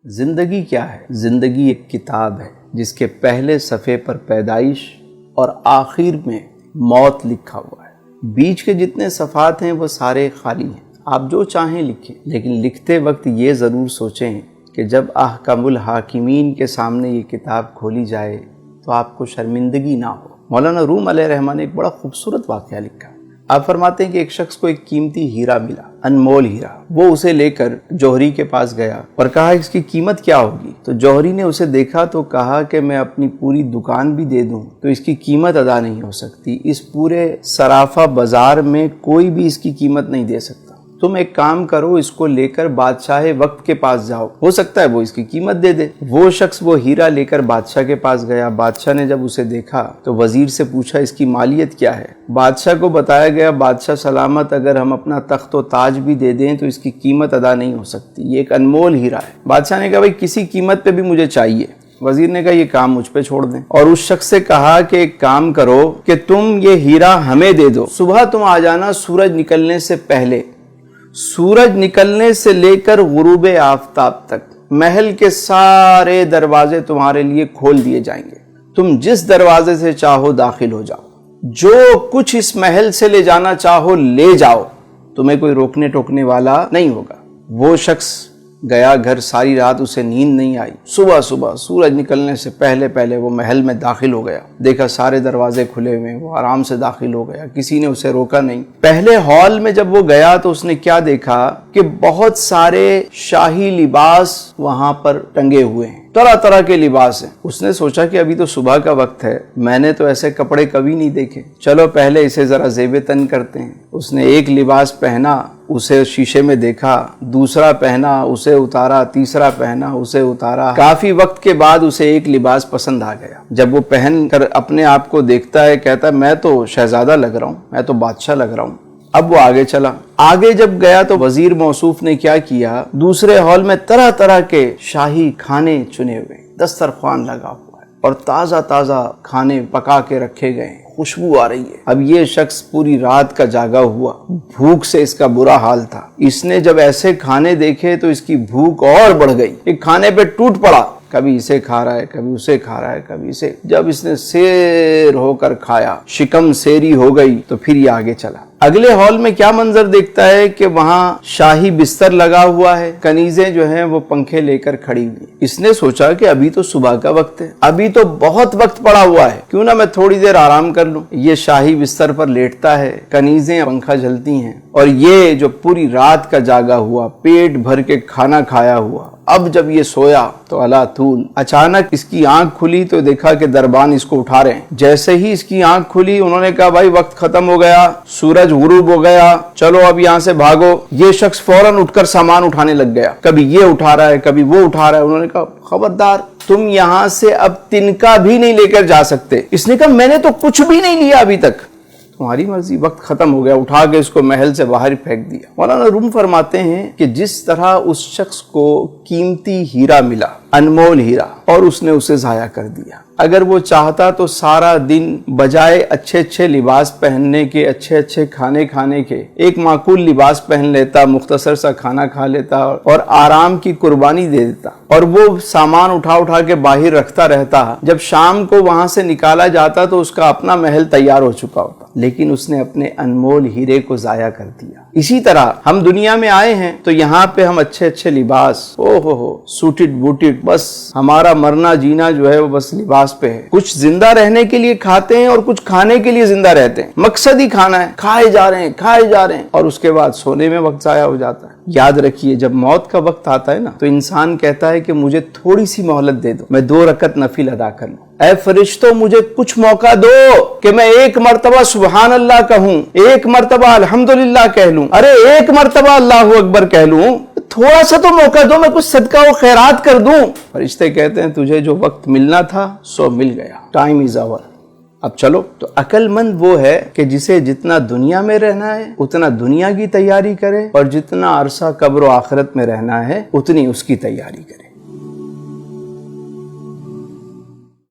زندگی کیا ہے؟ زندگی ایک کتاب ہے جس کے پہلے صفحے پر پیدائش اور آخر میں موت لکھا ہوا ہے۔ بیچ کے جتنے صفحات ہیں وہ سارے خالی ہیں، آپ جو چاہیں لکھیں، لیکن لکھتے وقت یہ ضرور سوچیں کہ جب احکم الحاکمین کے سامنے یہ کتاب کھولی جائے تو آپ کو شرمندگی نہ ہو۔ مولانا روم علیہ الرحمٰن نے ایک بڑا خوبصورت واقعہ لکھا۔ آپ فرماتے ہیں کہ ایک شخص کو ایک قیمتی ہیرا ملا، انمول ہیرا۔ وہ اسے لے کر جوہری کے پاس گیا اور کہا اس کی قیمت کیا ہوگی؟ تو جوہری نے اسے دیکھا تو کہا کہ میں اپنی پوری دکان بھی دے دوں تو اس کی قیمت ادا نہیں ہو سکتی، اس پورے صرافہ بازار میں کوئی بھی اس کی قیمت نہیں دے سکتا۔ تم ایک کام کرو، اس کو لے کر بادشاہ وقت کے پاس جاؤ، ہو سکتا ہے وہ اس کی قیمت دے دے۔ وہ شخص وہ ہیرا لے کر بادشاہ کے پاس گیا۔ بادشاہ نے جب اسے دیکھا تو وزیر سے پوچھا اس کی مالیت کیا ہے؟ بادشاہ کو بتایا گیا بادشاہ سلامت اگر ہم اپنا تخت و تاج بھی دے دیں تو اس کی قیمت ادا نہیں ہو سکتی، یہ ایک انمول ہیرا ہے۔ بادشاہ نے کہا بھائی کسی قیمت پہ بھی مجھے چاہیے۔ وزیر نے کہا یہ کام مجھ پہ چھوڑ دیں، اور اس شخص سے کہا کہ ایک کام کرو کہ تم یہ ہیرا ہمیں دے دو، صبح تم آ جانا سورج نکلنے سے پہلے، سورج نکلنے سے لے کر غروب آفتاب تک محل کے سارے دروازے تمہارے لیے کھول دیے جائیں گے، تم جس دروازے سے چاہو داخل ہو جاؤ، جو کچھ اس محل سے لے جانا چاہو لے جاؤ، تمہیں کوئی روکنے ٹوکنے والا نہیں ہوگا۔ وہ شخص گیا گھر، ساری رات اسے نیند نہیں آئی۔ صبح سورج نکلنے سے پہلے وہ محل میں داخل ہو گیا، دیکھا سارے دروازے کھلے ہوئے، وہ آرام سے داخل ہو گیا، کسی نے اسے روکا نہیں۔ پہلے ہال میں جب وہ گیا تو اس نے کیا دیکھا کہ بہت سارے شاہی لباس وہاں پر ٹنگے ہوئے ہیں، طرح طرح کے لباس ہیں۔ اس نے سوچا کہ ابھی تو صبح کا وقت ہے، میں نے تو ایسے کپڑے کبھی نہیں دیکھے، چلو پہلے اسے ذرا زیب تن کرتے ہیں۔ اس نے ایک لباس پہنا، اسے شیشے میں دیکھا، دوسرا پہنا، اسے اتارا، تیسرا پہنا، اسے اتارا۔ کافی وقت کے بعد اسے ایک لباس پسند آ گیا۔ جب وہ پہن کر اپنے آپ کو دیکھتا ہے، کہتا ہے میں تو شہزادہ لگ رہا ہوں، میں تو بادشاہ لگ رہا ہوں۔ اب وہ آگے چلا، آگے جب گیا تو وزیر موصوف نے کیا کیا، دوسرے ہال میں طرح طرح کے شاہی کھانے چنے ہوئے، دسترخوان لگا ہوا ہے اور تازہ کھانے پکا کے رکھے گئے ہیں، خوشبو آ رہی ہے۔ اب یہ شخص پوری رات کا جاگا ہوا، بھوک سے اس کا برا حال تھا۔ اس نے جب ایسے کھانے دیکھے تو اس کی بھوک اور بڑھ گئی، ایک کھانے پہ ٹوٹ پڑا، کبھی اسے کھا رہا ہے، کبھی اسے کھا رہا ہے، کبھی اسے۔ جب اس نے سیر ہو کر کھایا، شکم سیری ہو گئی، تو پھر یہ آگے چلا۔ اگلے ہال میں کیا منظر دیکھتا ہے کہ وہاں شاہی بستر لگا ہوا ہے، کنیزیں جو ہیں وہ پنکھے لے کر کھڑی ہوئی۔ اس نے سوچا کہ ابھی تو صبح کا وقت ہے، ابھی تو بہت وقت پڑا ہوا ہے، کیوں نہ میں تھوڑی دیر آرام کر لوں۔ یہ شاہی بستر پر لیٹتا ہے، کنیزیں پنکھا جلتی ہیں، اور یہ جو پوری رات کا جاگا ہوا، پیٹ بھر کے کھانا کھایا ہوا، اب جب یہ سویا تو اللہ طول اچانک اس کی آنکھ کھلی تو دیکھا کہ دربان اس کو اٹھا رہے ہیں۔ جیسے ہی اس کی آنکھ کھلی انہوں نے کہا بھائی وقت ختم ہو گیا، سورج غروب ہو گیا، چلو اب یہاں سے بھاگو۔ یہ شخص فوراً اٹھ کر سامان اٹھانے لگ گیا، کبھی یہ اٹھا رہا ہے، کبھی وہ اٹھا رہا ہے۔ انہوں نے کہا خبردار، تم یہاں سے اب تنکا بھی نہیں لے کر جا سکتے۔ اس نے کہا میں نے تو کچھ بھی نہیں لیا ابھی تک۔ تمہاری مرضی، وقت ختم ہو گیا۔ اٹھا کے اس کو محل سے باہر پھینک دیا۔ مولانا روم فرماتے ہیں کہ جس طرح اس شخص کو قیمتی ہیرا ملا، انمول ہیرا، اور اس نے اسے ضائع کر دیا۔ اگر وہ چاہتا تو سارا دن بجائے اچھے لباس پہننے کے، اچھے کھانے کھانے کے، ایک معقول لباس پہن لیتا، مختصر سا کھانا کھا لیتا اور آرام کی قربانی دے دیتا، اور وہ سامان اٹھا کے باہر رکھتا رہتا۔ جب شام کو وہاں سے نکالا جاتا تو اس کا اپنا محل تیار ہو چکا ہوتا، لیکن اس نے اپنے انمول ہیرے کو ضائع کر دیا۔ اسی طرح ہم دنیا میں آئے ہیں تو یہاں پہ ہم اچھے لباس، سوٹڈ بوٹڈ، بس ہمارا مرنا جینا جو ہے وہ بس لباس پہ ہے۔ کچھ زندہ رہنے کے لیے کھاتے ہیں اور کچھ کھانے کے لیے زندہ رہتے ہیں، مقصد ہی کھانا ہے، کھائے جا رہے ہیں، اور اس کے بعد سونے میں وقت ضائع ہو جاتا ہے۔ یاد رکھیے جب موت کا وقت آتا ہے نا تو انسان کہتا ہے کہ مجھے تھوڑی سی مہلت دے دو، میں 2 رکعت نفل ادا کر لوں، اے فرشتوں مجھے کچھ موقع دو کہ میں 1 مرتبہ سبحان اللہ کہوں، 1 مرتبہ الحمدللہ کہہ لوں، ارے 1 مرتبہ اللہ اکبر کہہ لوں، تھوڑا سا تو موقع دو، میں کچھ صدقہ و خیرات کر دوں۔ فرشتے کہتے ہیں تجھے جو وقت ملنا تھا سو مل گیا، ٹائم از اوور، اب چلو۔ تو عقل مند وہ ہے کہ جسے جتنا دنیا میں رہنا ہے اتنا دنیا کی تیاری کرے، اور جتنا عرصہ قبر و آخرت میں رہنا ہے اتنی اس کی تیاری کرے۔